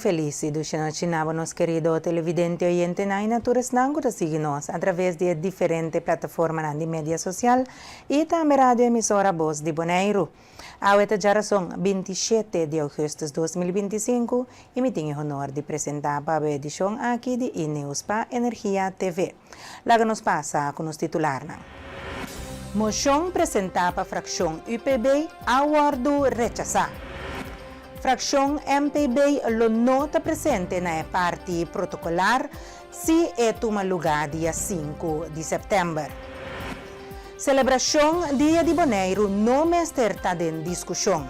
feliz do Chinaba, nos querido televidente oyente na Naturas Nango da seguimos a través de diferentes plataformas de mídia social e também rádio emissora Voz de Bonaire. A esta geração 27 de agosto de 2025 e me tenho o honor de apresentar para a edição aqui de Ineus para Energia TV. Lá que nos passa com os titulares. Moção apresentada para a fração UPB, acordo rechazado. Fração MPB lo nota presente na parte protocolar se é toma lugar dia 5 de setembro. Celebração Dia de Bonaire não está em discussão.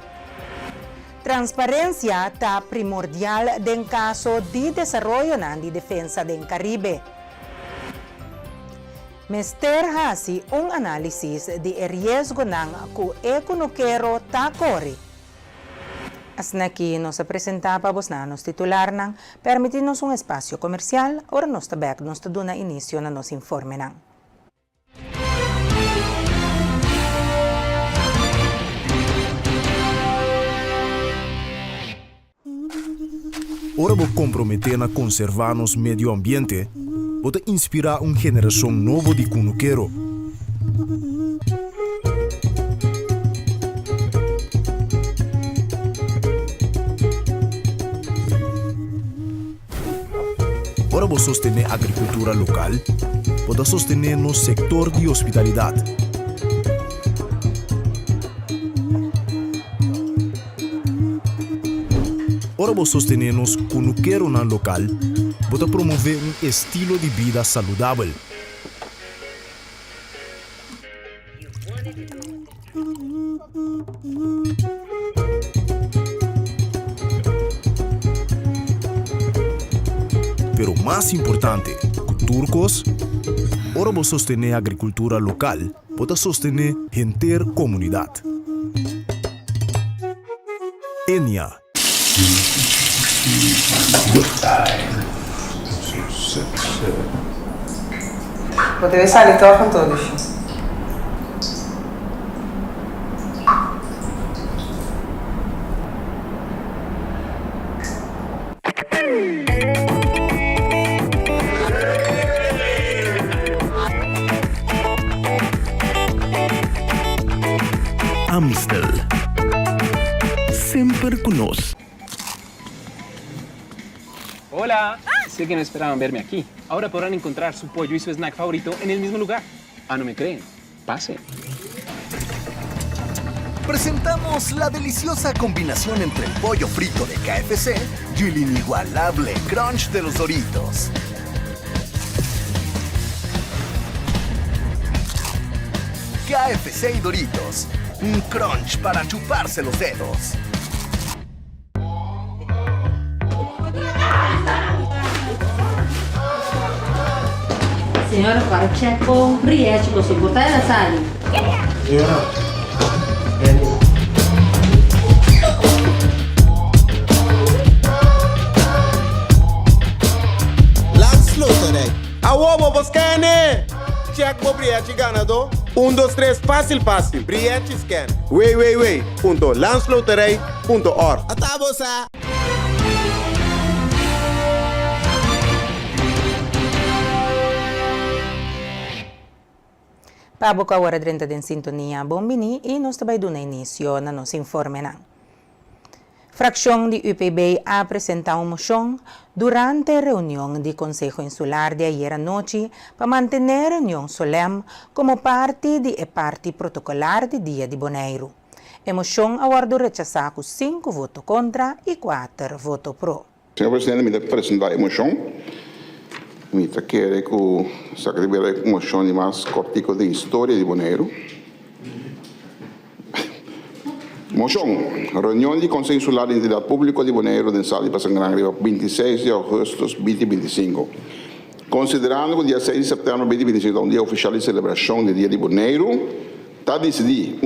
Transparência está primordial em caso de desenvolvimento na defesa do Caribe. Mester hasi análise de risco que o economia está corre. Assim aqui nos apresentamos nos titular permitindo-nos espaço comercial, ora nós também nos dando início na nosso informe. Ora vou comprometer na conservar nos meio ambiente, vou inspirar uma geração nova de cunuqueiro. Ora vou sostener a agricultura local, vou sostener no setor de hospitalidade. Ora vou sostener nos cunuqueiro na local, vou promover um estilo de vida saudável. Pero mais importante, turcos, ora vou sostener a agricultura local, vou sostener a inteira comunidade. Enia. Poderia sair com todos. Amstel. Sempre conosco. Hola, sé que no esperaban verme aquí. Ahora podrán encontrar su pollo y su snack favorito en el mismo lugar. Ah, ¿no me creen? Pase. Presentamos la deliciosa combinación entre el pollo frito de KFC y el inigualable crunch de los Doritos. KFC y Doritos, un crunch para chuparse los dedos. Senhora, para o check com Briette, com o botar na sala. Lanslotterij. Awobo, Boscane! Check com Briette ganador. 1, 2, 3, fácil. Briette scan. Wait. Lanslotterij.org. Atabosa. Para a hora 30 de sintonia, bombini e nós também dando início na nossa informe. Fração de UPB apresentou uma moção durante a reunião do Conselho Insular de ayer à noite para manter a reunião solene como parte da parte protocolar do Dia de Bonaire. A moção aguardou rechazar com 5 votos contra e 4 votos pró. Senhor Presidente, me apresentar a moção. Me quer que o secretário de moção de mais cortico de história de Bonaire. Moção. Reunião do Conselho Insular de Entidade Pública de Bonaire em Sala de Passangrang, 26 de agosto de 2025. Considerando que o dia 6 de setembro de 2025 é um dia oficial de celebração do Dia de Bonaire, está decidido,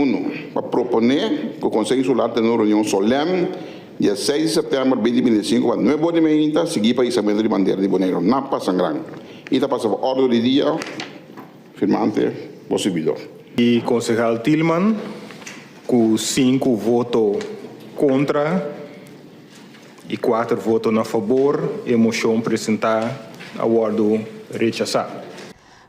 para proponer que o Conselho Insular tenha uma reunião solene dia 6 de setembro de 2025, quando não é bom de manhã, seguir para o içamento de bandeira de Bonaire, na Passangrang. E está passando a ordem do dia, firmante, possível. E concejal Tillman, com 5 votos contra e 4 votam a favor e a moção apresentada aguardo rechazar.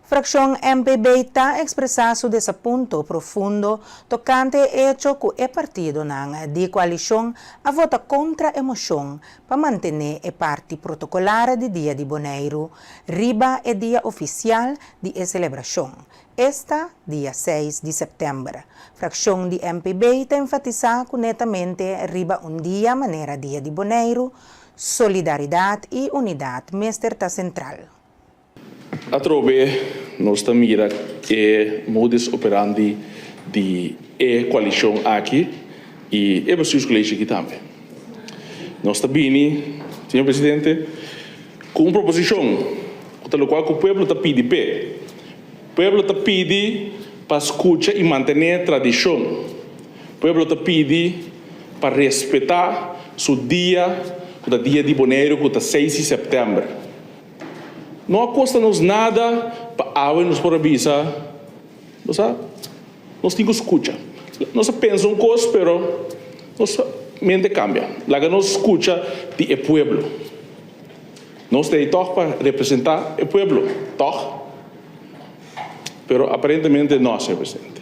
Fracción MPB está expresa su desapunto profundo tocante hecho que el partido de coalición a vota contra a moción para mantener el parte protocolar de Dia de Boneiro, riba el día oficial de la celebración. Esta, día 6 de septiembre. Fracción de MPB está enfatizada netamente riba un día manera Dia de Boneiro, solidaridad y unidad mesterta central. Atrobe nós mira que modus operandi de coalição aqui e é possível escolher aqui também. Nós também, senhor presidente, com uma proposição, pelo qual o povo está pedindo, o povo está pedindo para escutar e manter a tradição, o povo está pedindo para respeitar o dia de Boneiro, que é 6 de setembro. Não custa-nos nada para nos por avisar. Nós temos que escutar. Nós pensamos coisas, mas nossa mente cambia. Lá que nós escuta o povo. Nós temos que para representar o povo. Mas aparentemente não, senhor presidente.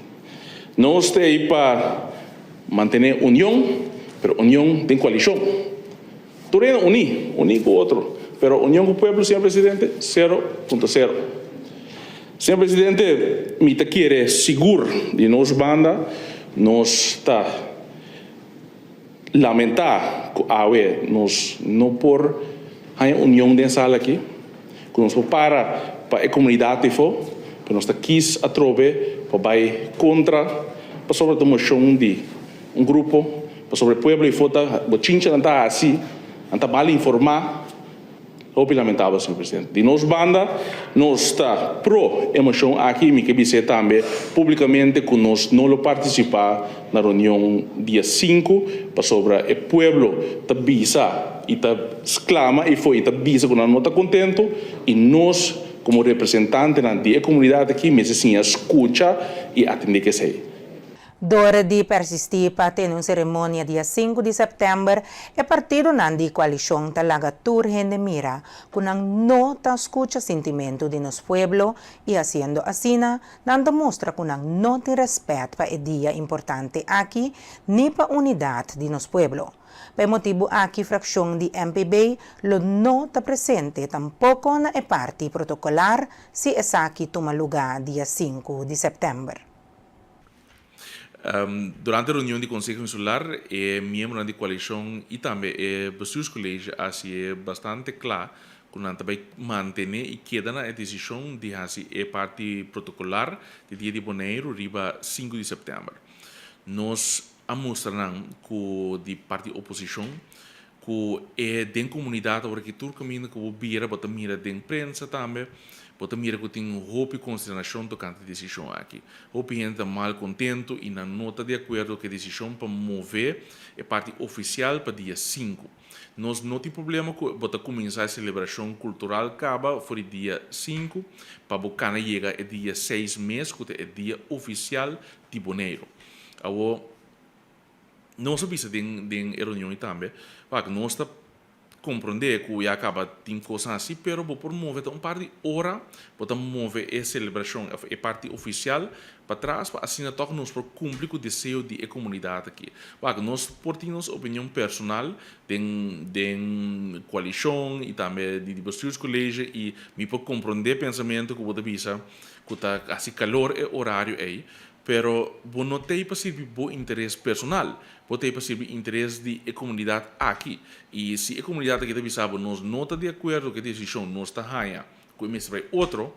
Nós temos para manter união, mas união tem coalição. Tu é unir com o outro. Pero união com o povo, senhor presidente, 0.0. Senhor presidente, me quer seguro de nós banda, nós está lamentar que nós não por a união dessa sala aqui, que nós para a comunidade que nós está quis a trobe para ir contra para sobre a moção de grupo para sobre o povo e fota bochincha não está assim, não está mal informar. O lamentável, senhor presidente. De nós banda, nós está pro emoção aqui, me que dizer também publicamente que nós não participar na reunião dia 5 para sobre o povo tá bisa e tá exclama e foi tá bisa que não está contento e nós como representante da comunidade aqui me assim escuta e atender que sei. Dora de persistir para ter uma cerimônia dia 5 de setembro, o partido de coalição talaga turhen mira, que não escuta sentimento de nosso pueblo e haciendo assim, não demonstra que não tem respeito para o dia importante aqui, nem para a unidade de nosso pueblo. Por motivo aqui, fração de MPB não está presente tampouco na parte protocolar se essa aqui toma lugar dia 5 de setembro. Durante a reunião do Conselho Insular, membro da coalição e também o bestuurscollege é bastante claro que nós também manter e queda na decisão de a parte protocolar de Dia de Boneiro, riba 5 de setembro. Nós mostramos que de parte oposição que é da comunidade agora que todo caminho que vira, bota mira da imprensa também. Bota mira que tem roupa e consideração tocante a decisão aqui. Roupa gente mal contento e não nota de acordo que a decisão para mover a parte oficial para dia 5. Nós não temos problema com bota começar a celebração cultural acaba for dia 5 para bocana chega é dia 6 mês que é dia oficial de Boneiro. Agora nós sabemos de reunião também, para nós está compreender que já acaba tem coisas assim, pero vou promover um par de horas para mover a celebração, a parte oficial para trás, para assim toca nos para cumprir o desejo da comunidade aqui. Para nós portamos opinião personal de coalição e também de bestuurscollege e me para compreender pensamento que vou dizer que está assim calor é horário aí. Pero não tem para servir bom interesse personal, não tem para servir interesse da comunidade aqui. E se a comunidade aqui deve saber, nós não está de acordo com a decisão, nós está ganha, com o outro,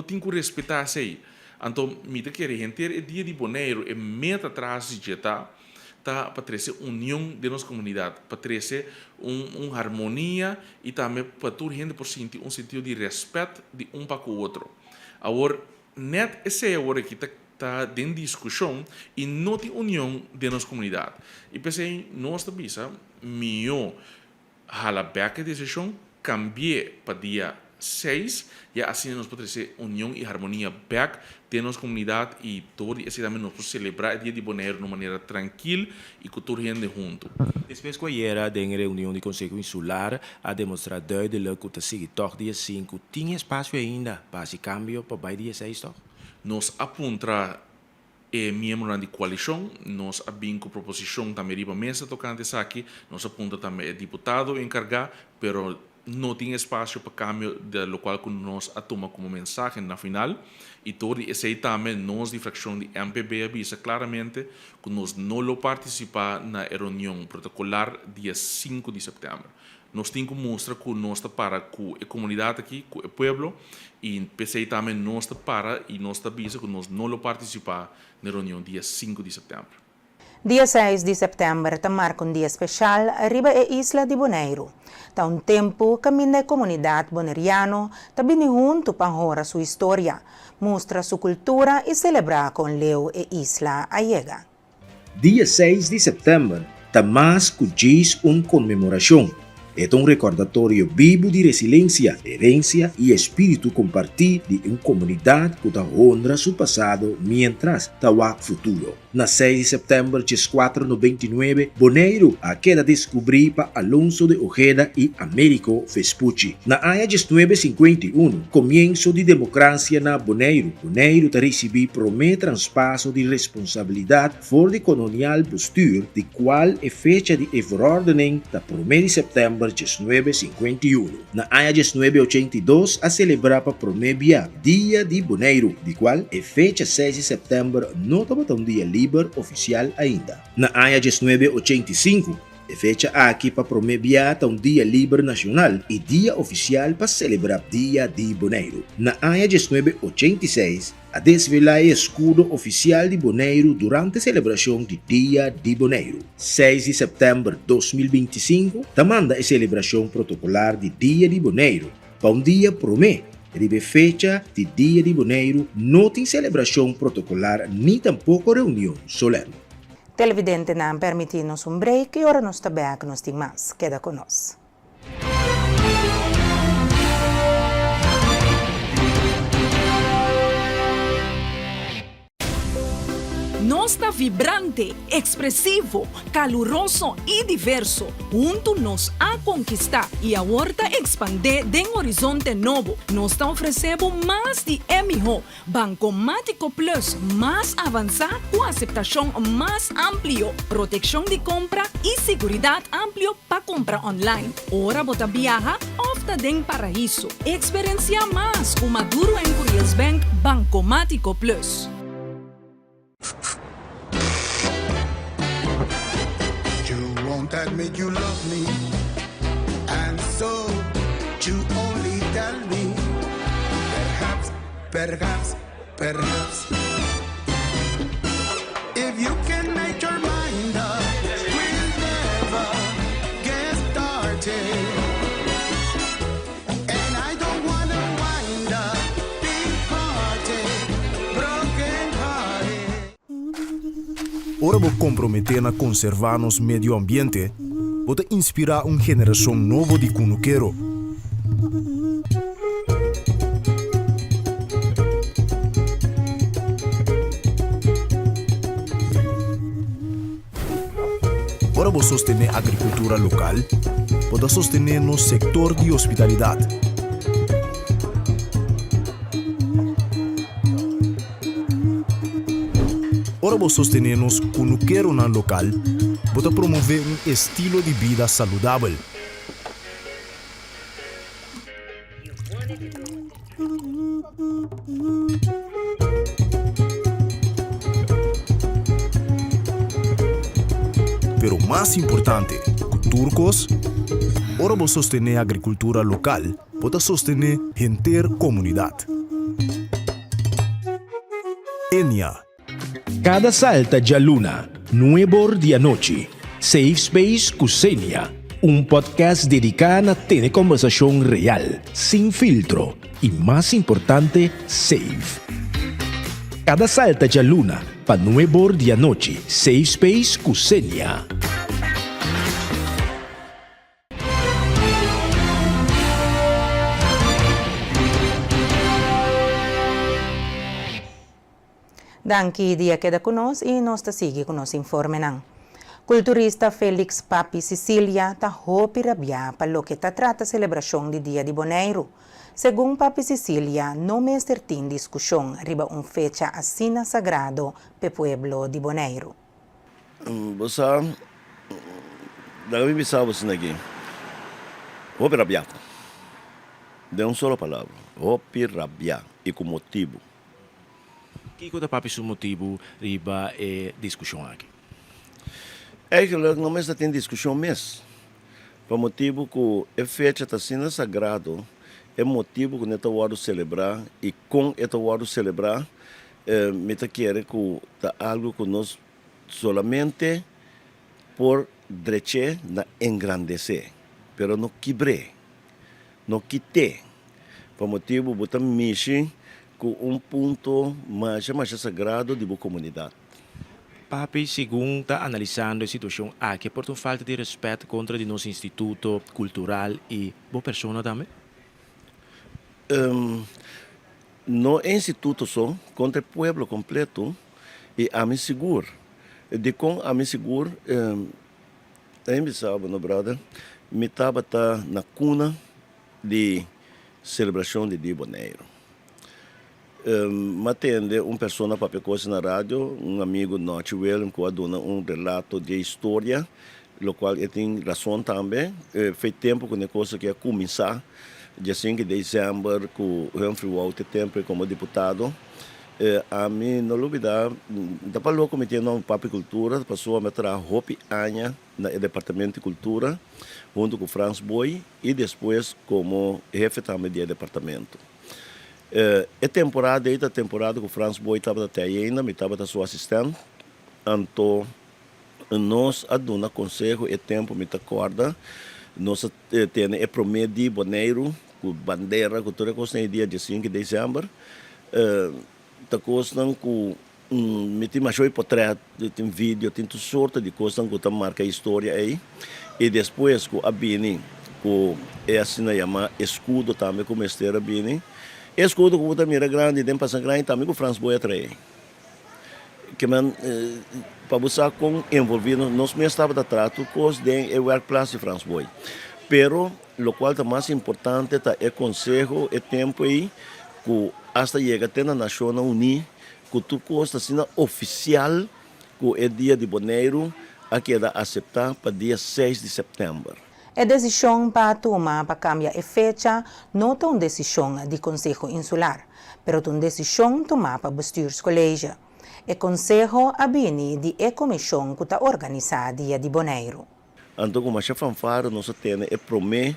tem que respeitar isso aí. Então, me quer gente é dia de Boneiro, é meta atrás de jetar, tá para trazer união de nossa comunidade, para trazer uma harmonia e também para toda gente por sentir sentido de respeito de para com o outro. Agora, net essa é a hora que está dentro de discussão e não tem união de nossa comunidade. E pensei, nós também, melhor, a decisão cambiar para dia 6, ya así nos puede ser unión y armonía back de nuestra comunidad y todo ese también nos puede celebrar el Día de Bonaire de una manera tranquila y con toda gente junto. Depois que era de reunião do Conselho Insular a demonstrar duidelijk que o seguir toch dia 5 tinha espaço ainda para esse cambio para dia 6 toch? Nos apunta miembros da coalição, nos abinco proposição também riba mesa tocante aqui, nos apunta também deputado encargado, pero não tem espaço para cambio de lo qual nós atoma como mensagem na final e todo esse também nós de fração de MPB avisa claramente que nós não lo participar na reunião protocolar dia 5 de setembro. Nós temos que mostrar que nós está para com a comunidade aqui, com o povo e PC também nós está para e nós está avisa que nós não lo participar na reunião dia 5 de setembro. Dia 6 de setembro marca dia especial arriba a Isla de Bonaire. Da tempo que a comunidade boneriana também junto para honrar sua história, mostrar sua cultura e celebrar com Leo e Isla Allega. Dia 6 de setembro, mais que diz comemoração. É recordatório vivo de resiliência, herência e espírito compartido de uma comunidade que honra seu passado mientras o futuro. Na 6 de setembro de 499, Bonaire a queda descobrir para Alonso de Ojeda e Américo Vespucci. Na área de 951, começo de democracia na Bonaire. Bonaire recebeu primeiro transpasso de responsabilidade for de colonial posture, de qual é fecha de verordening da 1 de setembro de 951. Na área de 982, a celebrar para prometer Dia de Bonaire, de qual é fecha 6 de setembro, não estava um dia livre oficial ainda. Na área de 985, é fecha aqui para prometer um dia livre nacional e dia oficial para celebrar Dia de Bonaire. Na área de 986, a desvelar o escudo oficial de Bonaire durante a celebração de Dia de Bonaire. 6 de setembro de 2025, tamanda a celebração protocolar de Dia de Bonaire, para um dia promê. Ribe fecha de Dia de Bonaire não tem celebração protocolar nem tampouco reunião solene. Televidente não permitir-nos break e ora nos back nos tem mais. Queda conosco. Nós está vibrante, expressivo, caluroso e diverso. Junto nos a conquistar e a horta expandir de um horizonte novo. Nós está oferecendo mais de MHO, Bancomático Plus, mais avançado com aceitação mais amplo, proteção de compra e segurança amplo para compra online. Ora bota viaja, opta de paraíso. Experiencia mais com Maduro em Curious Bank Bancomático Plus. You won't admit you love me, and so you only tell me, perhaps, if you can make your mind up, we'll never get started, and I don't wanna wind up big hearted, broken hearted. Ora vou comprometer na conservar nos medio ambiente, vou inspirar uma geração nova de cunuqueiro. Ora vou sostener a agricultura local, vou sostener no setor de hospitalidade. Ora vou sostener-nos cunuqueiro na local, vou promover um estilo de vida saudável. Pero mais importante, turcos, ora vou sostener a agricultura local, vou sostener a comunidade. Enia. Cada salta de luna, nuevo de noche. Safe Space Cusenia, podcast dedicado a tener conversación real, sin filtro y más importante, safe. Cada salta de luna, para nuevo de noche. Safe Space Cusenia. Danke dia queda conosco e nós sigue com nosso informe não. Culturista Felix Papi Sicilia ta hopi rabia para lo que ta trata celebração de Dia de Boneiro. Segundo Papi Sicilia, não me certin discussão riba fecha assina sagrado pe pueblo de Boneiro. Você deve pensar você aqui. Hopi rabia. De solo palavra. Hopi rabia e com motivo. Que coisa papi su motivo riba discussão aqui? Eigenlijk não mais tem discussão mesmo. Por motivo que a fecha está sendo sagrado, é motivo que nós vamos celebrar e com esta vamos celebrar, me quer que tá algo que nós solamente por direito na engrandecer, pero não quebre, não quite. Por motivo botar mexer com ponto mais sagrado de boa comunidade. Papi, segundo está analisando a situação aqui, por uma falta de respeito contra o nosso instituto cultural e boa pessoa também? No instituto só, contra o povo completo, e a mim seguro. De com a mim seguro, me sabe, no brother, me estava na cuna de celebração de Dia Boneiro. Matende pessoa para coisa na rádio, amigo nosso William, que dona relato de história, o qual eu tenho razão também. Faz tempo que a coisa que começar, dia 5 de dezembro, com o Humphrey Walter tempo como deputado. A mim, não dúvida, da para o comitê não Papi Cultura, passou a meter a Hopi Anha no departamento de cultura, junto com o Franz Boy, e depois como chefe também do departamento. A temporada que o Franz Boy estava até ainda, me estava sua assistente, então nós damos conselho e tempo me acorda, nós temos o primeiro dia Boneiro, com bandeira, com toda a coisa no dia 5 de dezembro, tá coisa com me tem mais portrait, tem vídeo, tem toda sorte de coisas que marca a história aí, e depois com a Bini, com assim chama escudo também como esteira Bini. Escudo que o mira grande, tem passar grande também com o Franz Boy atrás. Que para buscar com envolvido, nós mesmo estava da trato com os de workplace de Franz Boy. Pero o qual é mais importante é conselho e tempo aí que hasta chega até na Nacional Unida, que tu costa sendo oficial que é dia de Boneiro, aqui é aceitar para dia 6 de setembro. A decisão para tomar para cambiar a fecha não é uma decisão de Conselho Insular, mas é uma decisão tomada para bestuurs colégio. O Conselho abine de a comissão que está organizada dia de Boneiro. Então, como a fanfara, nós temos o primeiro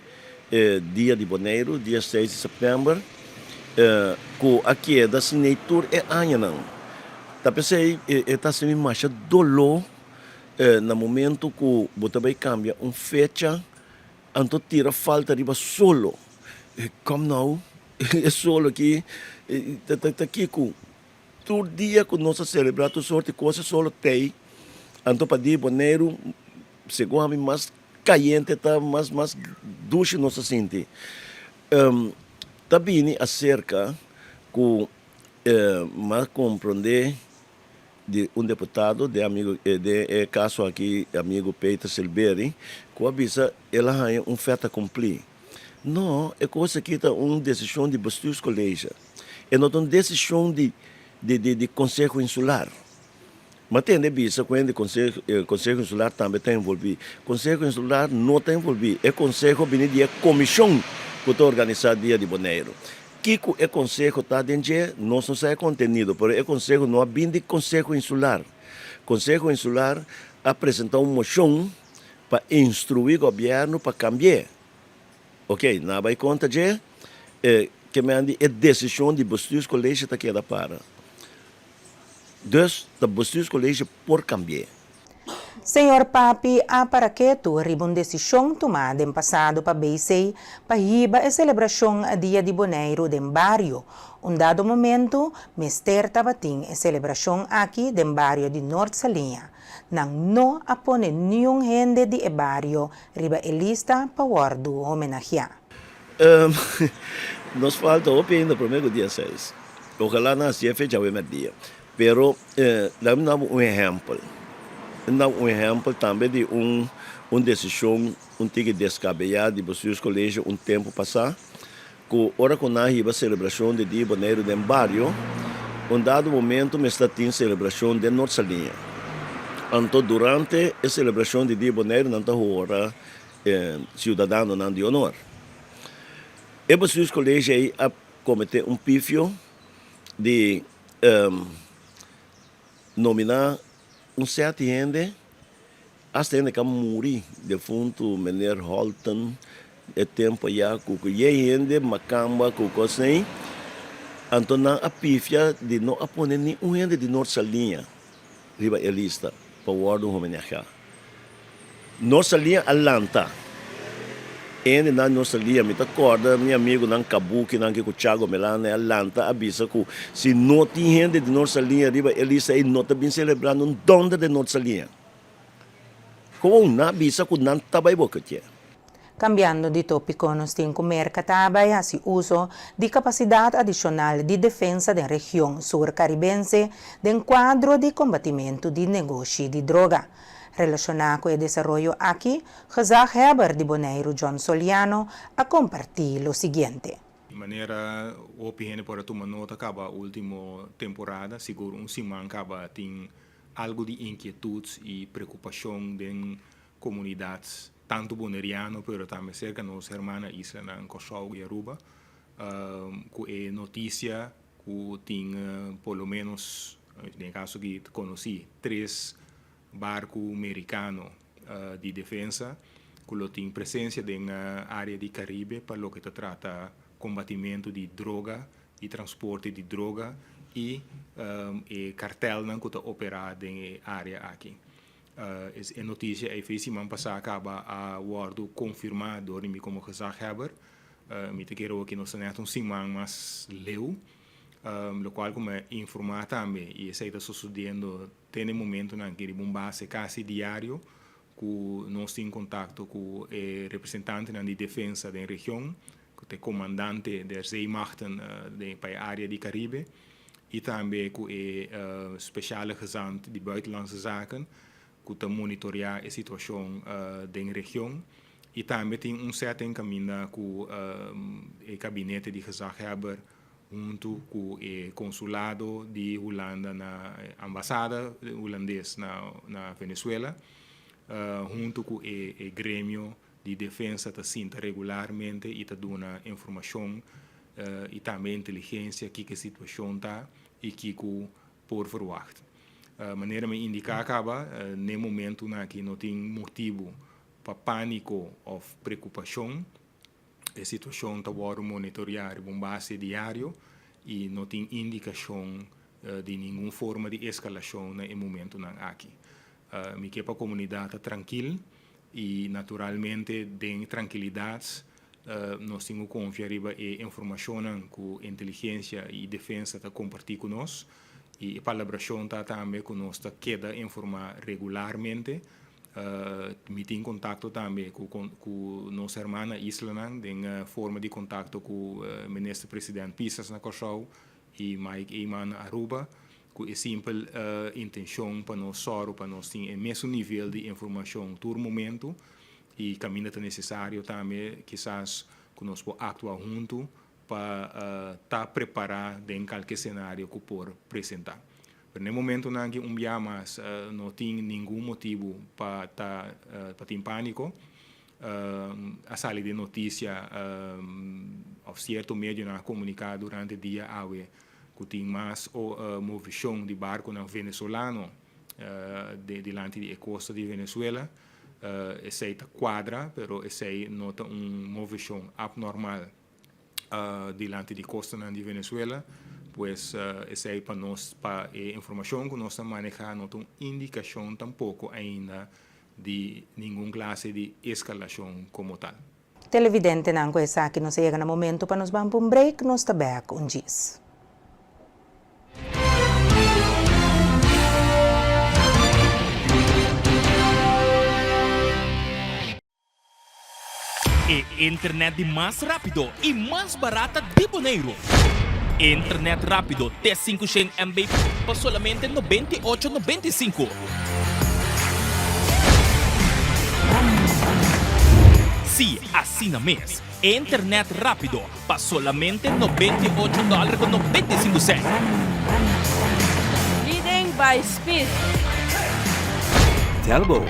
dia de Boneiro, dia 6 de setembro, que aqui é da assinatura é ano não. Tá pensei, está sendo mais dolor no momento que você vai cambiar uma fecha. Então tira falta de solo. Como não? É solo aqui. Está aqui com todo dia que nós celebramos toda sorte de coisas solo tem. Então para dia Boneiro, segundo a mim, mais caliente, tá mais doce nós sente. Também acerca com mais compreender de deputado, de amigo, de caso aqui, amigo Peter Silberi, que avisa ela tem feta cumprir. Não, é coisa que é uma decisão de bestuurs colégio. É não uma decisão de Conselho Insular. Mas tem de vista quando o Conselho Insular também está envolvido. O Conselho Insular não está envolvido. É o Conselho de a comissão que está organizada dia de Boneiro. Que o Conselho está dentro, não sei contenido, mas o Conselho não é bem de Conselho Insular. O Conselho Insular apresentou uma moção para instruir o governo para cambiar. Ok, não vai conta de que me andi a decisão de bestuurs colégio está queda para. Dus, de bestuurs colégio por cambiar. Senhor Papi, para que tu uma decisão tomada em passado para BC para riba a celebração a Dia de Boneiro de Barrio. Dado momento, Mister Tabatim a celebração aqui de Barrio de Norte Salinha. Não apone nenhum gente de Barrio riba a lista para guardo homenagear. Nos falta ainda primeiro dia 6. Ojalá nascer fecha o primeiro dia. Pero damos um exemplo. Damos um exemplo também de uma decisão tique descabellada de vocês colégio tempo passado, que hora que nós íamos a celebração de Dia Boneiro do barrio, dado momento me está tendo celebração de nossa linha. Então, durante a celebração de Dia Boneiro, não está hora cidadão não de honor. E vocês colégio aí a cometer pífio de nominar certo gente, hasta gente que morre, defunto Mener Holton, tempo já que gente macamba que coisa aí, então a pífia de não apoiar nenhum gente de nossa linha, riba a lista para o ordem homenagear. Nossa linha Atlanta. E na nossa linha, me acorda, meu amigo não Kabuki, não que o Thiago Melano, Atlanta, avisa que se não tem gente de nossa linha, eles aí não estão celebrando donde de nossa linha. Como não avisa que não está bem boca. Cambiando de tópico, nos tem que mercatabay hacia uso de capacidad adicional de defensa da região sur-caribense de quadro de combatimento de negócio de droga. Relacionado com o desenvolvimento aqui, Gezag Heber de Bonaire John Soliano a compartir o seguinte. De maneira, o opinião para tomar nota acaba a última temporada, seguro semana acaba tem algo de inquietudes e preocupação de comunidades, tanto boneriano, pero também cerca de nossa irmã Isla na Kosovo e Aruba, com a notícia que tem, pelo menos, no caso que conheci, 3 barco americano de defesa que tem presença na área do Caribe para o que trata combatimento de droga e transporte de droga e cartel que opera na área aqui. A notícia é que semana passada acaba a word confirmado por mim como Gezag Heber. Me te quero que não seja semana mais leu. Lo qual como informar também e isso está sucedendo tem momento na que um base quase diário que nós temos contato com o representante de defesa da região, com o comandante da Zeemachten para a área do Caribe e também com o speciale gezant de buitenlandse zaken que está monitorear a situação da região e também tem certo caminho com o gabinete de Gezag Heber junto com o consulado de Holanda na embaixada holandesa na Venezuela, junto com o grêmio de defesa que sinta regularmente e está dando informação e também inteligência que a situação está e que por verwacht. Maneira me indicar acaba no momento que não tem motivo para pânico ou preocupação. A situação está sendo monitoreada com base diário e não tem indicação de nenhuma forma de escalação no momento aqui. Me quer para a comunidade tranquila e naturalmente de tranquilidade nós temos que confiar em informação que a inteligência e defesa está compartilhando conosco e a colaboração está também conosco queda informar regularmente. Me tem contato também com nossa irmã Isla, tem forma de contato com o ministro-presidente Pisas na Kosovo e Mike Eyman Aruba, com a simples intenção para nós só, para nós ter o mesmo nível de informação todo momento e caminho é necessário também, quizás, que nós possamos atuar junto para estar preparado em qualquer cenário que por apresentar. No momento em que dia mais não tem nenhum motivo para ter pânico, a saída de notícia of certo meio na comunicar durante o dia que tem mais movição de barco na venezuelano delante da costa de Venezuela, esse está quadra, pero esse nota movição abnormal delante da costa de Venezuela. Pues essa é para nós, para a informação que nós manejamos, não tem indicação tampouco ainda de nenhuma classe de escalação como tal. Televidente não conhece que nos chega no momento para nos vamos para break, nós está back dias. E internet de mais rápido e mais barata de Bonaire. Internet rápido de 500 MB por solamente 98.95. Sí, así no mes. Internet rápido por solamente $98.95. Leading by speed. Telbo.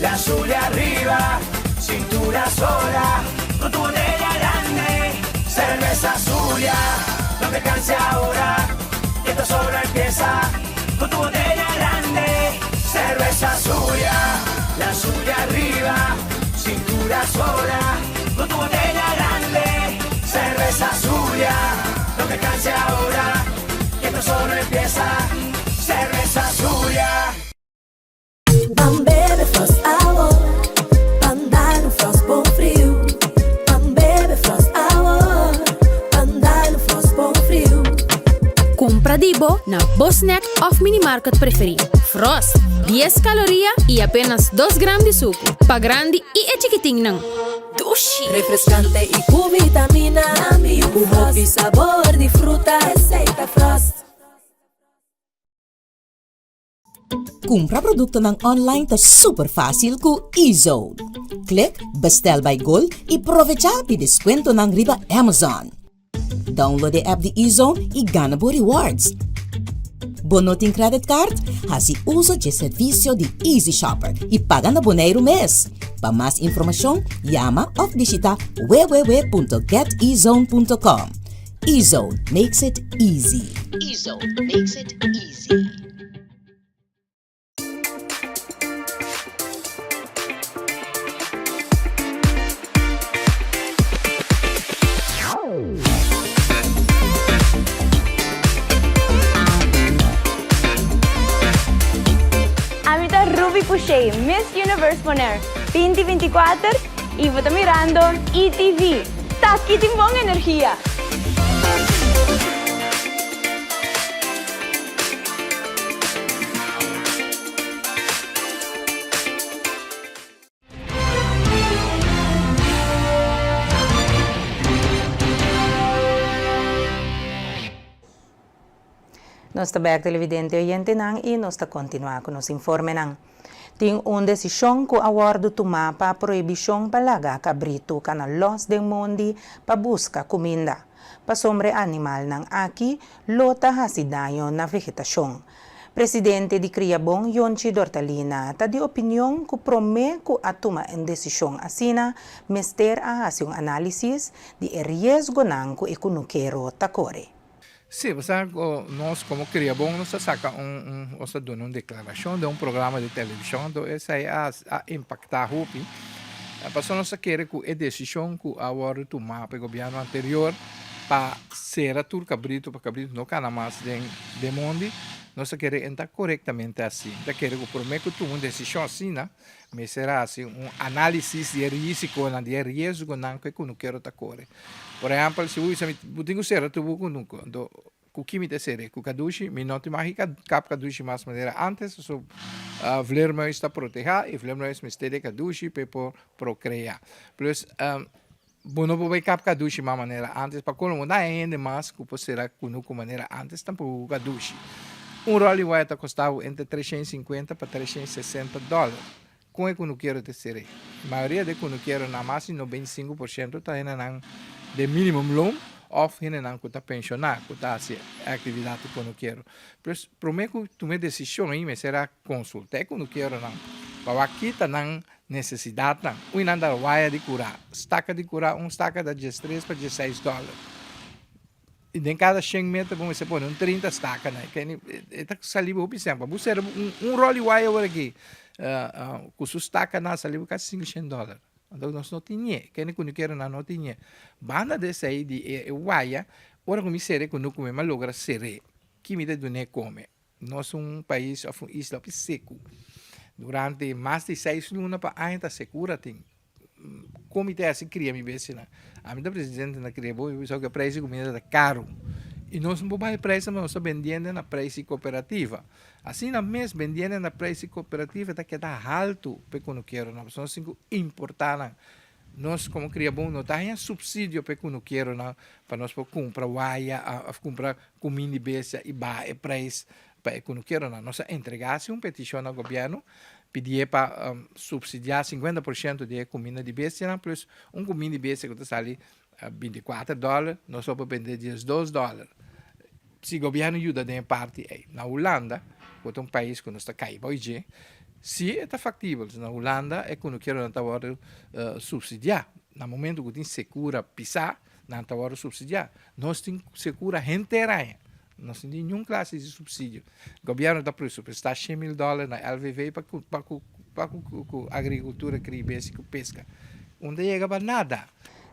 La suya arriba, cintura sola, con tu botella grande, cerveza suya, no te canses ahora, que esto solo empieza, con tu botella grande, cerveza suya, la suya arriba, cintura sola, con tu botella grande, cerveza suya, no te canses ahora, que esto solo empieza, cerveza suya. Bebe Frost Hour, andar no Frost bom frio. Bebe Frost Hour, andar no Frost bom frio. Compra Dibo na Bosnack of Minimarket preferido. Frost, 10 calorias y apenas 2 gramos de suco. Pa grande y chiquitín nang. Dushi, refrescante y con vitamina. Un hobby sabor de fruta, receita Frost. Compra produkto ng online ta super fácil ku eZone. Click, bestel by Gold y aprovecha pi descuento ng riba Amazon. Download the app de eZone y gana bo rewards. Bonoting credit card, hasi uso de servicio de Easy Shopper y paga na boneiro mes. Pa más información, llama o visita www.getezone.com. eZone makes it easy. eZone makes it easy. Amita Ruby Pushey, Miss Universe Poner 2024 y vota mirando ETV. Taki timbong energía. Nós está televidente oyente nang e nós está continuar com os informes nang. Tem decisão que o acordo tomar para proibição para lagar cabrito cana los de mundi para buscar comida. Para sombre animal nang aqui, lota hasidayo na vegetação. Presidente de Criabon, Yonchi Dortalina, está de opinião que promete que a toma em decisão assina, mester a fazer análise de risco nang que o nuquero tacore. Sim, nós como Criabon, nós saca nós damos uma declaração de programa de televisão, então essa é a impactar o Rupi. Passou nós querer que a decisão que a hora tomar para o governo anterior para ser a tur cabrito, para cabrito não cana mais de mundo, nós querer entrar corretamente assim. Nós querer que promete que uma decisão assim, né? Mas será assim análise de risco, de risco não que não quero tacore. Por exemplo, se você tenho ser tu buco nunca, do que me ser, que caduche, me não te mágica cap caduche mais maneira antes, so vlermo está proteger e vlermo é mistério caduche para procriar. Plus bueno pode cap caduche mais maneira antes para quando não ainda mais que pode ser com maneira antes tampouco caduche. Rolly vai estar custando entre $350 para $360. Com é que não quero ter. A maioria de que não quero na mais 95% está indo de minimum loan of hine nang kuta pensionar, kuta si atividade que eu não quero. Mas prometo que tomei decisão aí, mas será consulta que eu não quero não. Para aqui tá nang necessidade não. O inanda wire de curar, estaca de curar, estaca da $13 para $16. E em cada 100 metros vamos se pôr 30 estaca, né? Que é tá saliva o exemplo. Você era rolly wire aqui, com sua estaca na saliva quase $500. Então, nós não tínhamos, quem não quer não tinha. Banda dessa aí de Uaia, ora como será que não come, mas logra ser, que me dá não come. Nós somos país, uma isla seco. Durante mais de 6 lunas, para a gente segura, tem comitê assim cria minha vecina. A minha presidente na cria boa, eu só que o preço de comida é caro. E nós não podemos preço, mas nós vendendo na preço cooperativa. Assim, na mês, vendendo na preço cooperativa, está que dá alto, porque não quero, não. Nós temos que importar nós como cria bom não tem subsídio para quando quero para nós comprar waia, comprar comida bestia e baixar preço para quando quero nós entregasse petição ao governo pedir para subsidiar 50% de comida de bestia plus comida de bestia que está ali $24, nós só podemos vender $12. Se o governo ajuda de parte na Holanda, que é país que nós está caindo hoje, se é factível, na Holanda é quando quero subsidiar. No momento que tem segura pisar, não está subsidiar. Nós temos segura inteira. Nós não temos nenhuma classe de subsídio. O governo está prestar $100,000 na LVV para a agricultura, criança e pesca. Onde chega para nada.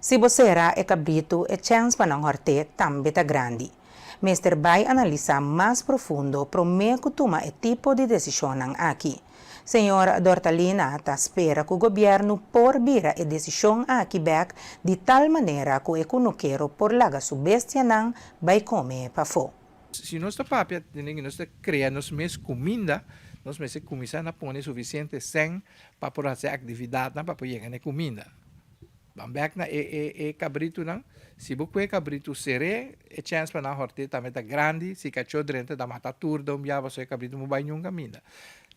Se você é cabrito, a chance para não horte também está grande. Mr. vai analisar mais profundo para que toma o tipo de decisão aqui. Senhora Dortalina está espera que o governo por vira a decisão aqui back de tal maneira que o economia por laga sua bestia não vai comer para fora. Se nós nós criamos mesmo comida, nós mesmo começar a pôr suficiente sem para poder fazer atividade para poder chegar na comida. Bambek na cabrito não, se você cabrito seré, a chance para não horte também está grande, se cachorro dentro da mata turda, você cabrito não vai nenhum caminho.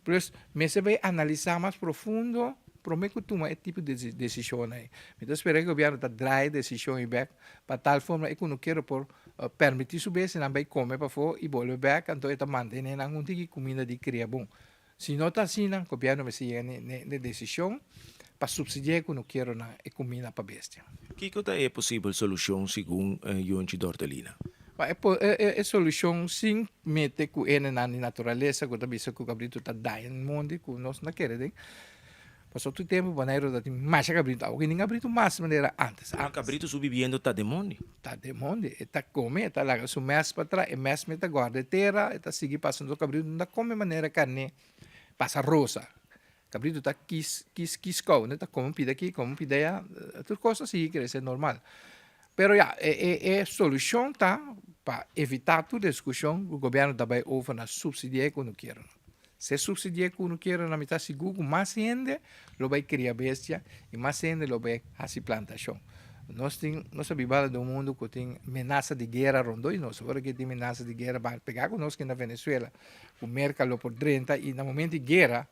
Por isso, você vai analisar mais profundo, prometo que toma esse tipo de decisão aí. Então, espero que o governo está drai decisão e back, para tal forma que não quero por permitir subir, se não vai comer para fora e voltar back, então está mantendo um tipo de comida de cria bom. Se não está assim, o governo vai ser na decisão para subsidiar que não quero na comida para bestia. Que é possível solução segundo Yonchi Dortalina? É solução sim mete com na natureza, que também se o cabrito está daí no mundo, que nós não queremos. Passou todo tempo, banheiro da mais cabrito, alguém nem cabrito mais maneira antes. O cabrito subvivendo está de mundo? Está de mundo, está come, está lá, o mês para trás, o mês está guarda terra, está seguir passando o cabrito, não come maneira carne, passa rosa. Cabrito está quis né? Está como pide aqui, como pide allá, tudo coisa assim, que é normal. Pero a solução está para evitar toda discussão, o governo também ouve na subsidiar quando quer. Se subsidiar quando quer, na metade seguro, mais gente lo vai criar bestia e mais gente lo vai fazer plantação. Nós vivemos do mundo que tem ameaça de guerra rondou nós. Agora que tem ameaça de guerra, vai pegar conosco na Venezuela, o mercado por 30 e no momento de guerra,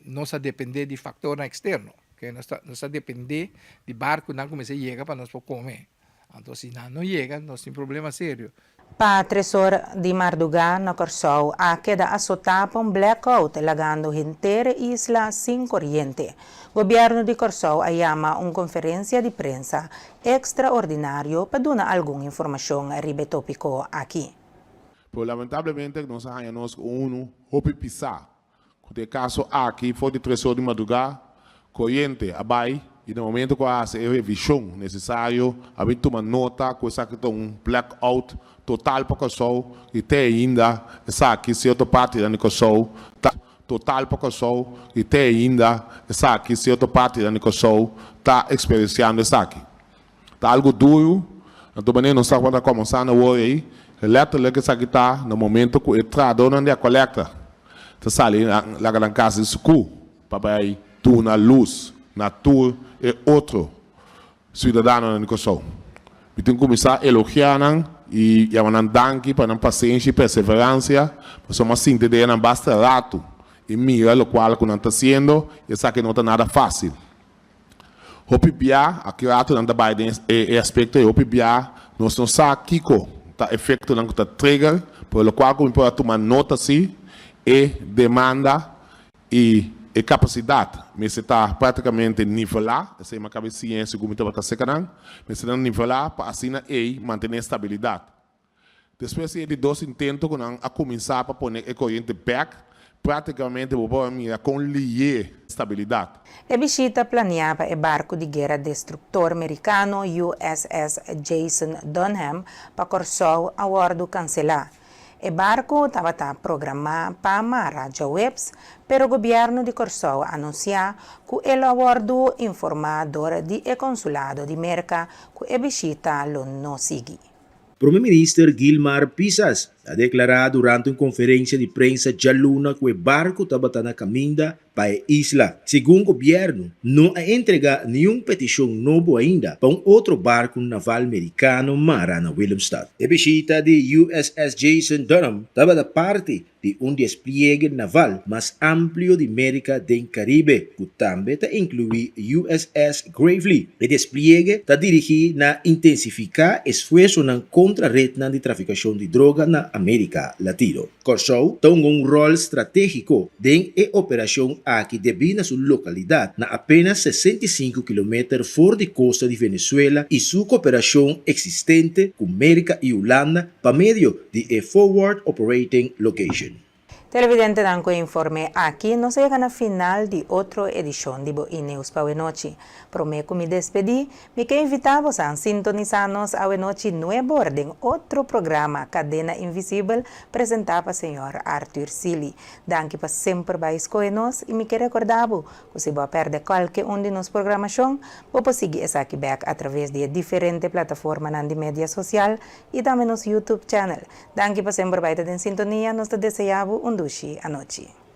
nós depender de fator externo. Que nós depender de barco não começa a chegar para nós comer. Então, se não chega, nós temos problema sério. Para tresor de Mardugá, no Corsou, a queda azotado por blackout, lagando inteira isla sem corriente. O governo de Corsou chama uma conferência de prensa extraordinária para dar alguma informação a ribe tópico aqui. Pero, lamentavelmente, nós temos hopi pisar. O caso aqui foi de tresor de Mardugá, corriente abai e no momento que há a revisão necessário a gente toma nota que essa que blackout total para o sol e tem ainda essa aqui certa parte da Nicossol total para o sol e tem ainda essa aqui certa parte da Nicossol está experienciando essa aqui está algo duro então maneira não está quando começando hoje elétrica que essa aqui está no momento que entra onde a coleta está saindo lá na casa de escuro para aí na luz, na tour e outro cidadão na Nicossol. E tem que começar a elogiar e chamar danke para a paciência e perseverança, para uma síntese não basta rato e mira o qual que não está sendo e sabe que não está nada fácil. O PBA, aqui rato não está bem e aspecto o PBA, nós não sabemos que está efeito não está trigger, por o qual que pode tomar nota assim e demanda e capacidade, mas está praticamente nivelado, essa é uma cabecinha como está secando, mas está nivelado para assim manter a estabilidade. Depois de dois intentos a começar a pôr a corrente back, praticamente vou com lier estabilidade. A visita planeava o barco de guerra destrutor americano USS Jason Dunham para Corsou a bordo cancelar. O barco estava programado para Maharaja Webs, pero o governo de Corsou anunciou que ele abordo informador do consulado de Merca que a visita não segue. Primeiro-Ministro Gilmar Pisas ha declarado durante uma conferência de prensa já luna que o barco estava na caminho para a isla. Segundo o governo, não ha entregado nenhuma petição nova ainda para um outro barco naval americano mara na Willemstad. A visita de USS Jason Dunham estava da parte de despliegue naval mais amplo de América do Caribe, que também inclui USS Gravely. O despliegue está dirigido a intensificar esforço na contra-rede de traficação de droga na América Latina. Corsou tem rol estratégico em a operação aqui devido a sua localidade na apenas 65 km fora de costa de Venezuela e sua cooperação existente com América e Holanda para meio de a Forward Operating Location. Televidente danco informe aqui nos llega na final de outra edição de Bo News para a noite. Prometo me despedir, me que invitamos a sintonizarnos a noite nuevo em outro programa Cadena Invisível apresentado para o senhor Arthur Sili. Danke para sempre vai escolher-nos e me que recordavo que se vai perder qualquer de nos programação, vou seguir essa aqui back através de diferentes plataformas de mídia social e também nos YouTube channel. Danke para sempre vai ter em sintonia, nos desejamos dushi anoche.